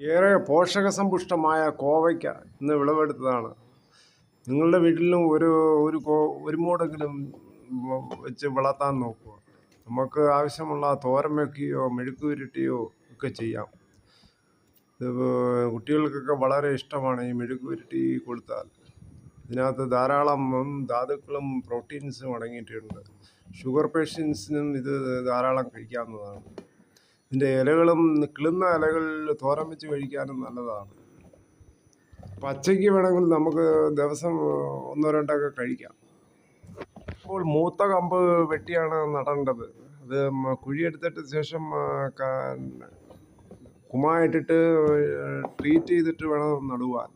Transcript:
ഏറെ പോഷകസമ്പുഷ്ടമായ കോവയ്ക്ക ഇന്ന് വിളവെടുത്തതാണ്. നിങ്ങളുടെ വീട്ടിലും ഒരു മൂടെങ്കിലും വെച്ച് വളർത്താൻ നോക്കുക. നമുക്ക് ആവശ്യമുള്ള തോരൻ വയ്ക്കുകയോ മെഴുക്ക് പുരട്ടുകയോ ഒക്കെ ചെയ്യാം. ഇത് കുട്ടികൾക്കൊക്കെ വളരെ ഇഷ്ടമാണ് ഈ മെഴുക്ക് പുരട്ടി കൊടുത്താൽ. ഇതിനകത്ത് ധാരാളം ധാതുക്കളും പ്രോട്ടീൻസും അടങ്ങിയിട്ടുണ്ട്. ഷുഗർ പേഷ്യൻസിനും ഇത് ധാരാളം കഴിക്കാവുന്നതാണ്. ഇതിൻ്റെ ഇലകളും കിളുന്ന ഇലകൾ തോരൻ വെച്ച് കഴിക്കാനും നല്ലതാണ്. പച്ചയ്ക്ക് വേണമെങ്കിൽ നമുക്ക് ദിവസം ഒന്നോ രണ്ടൊക്കെ കഴിക്കാം. ഇപ്പോൾ മൂത്ത കമ്പ് വെട്ടിയാണ് നടേണ്ടത്. അത് കുഴിയെടുത്തിട്ട് ശേഷം കുമ്മായിട്ടിട്ട് ട്രീറ്റ് ചെയ്തിട്ട് വേണം നടുവാൻ.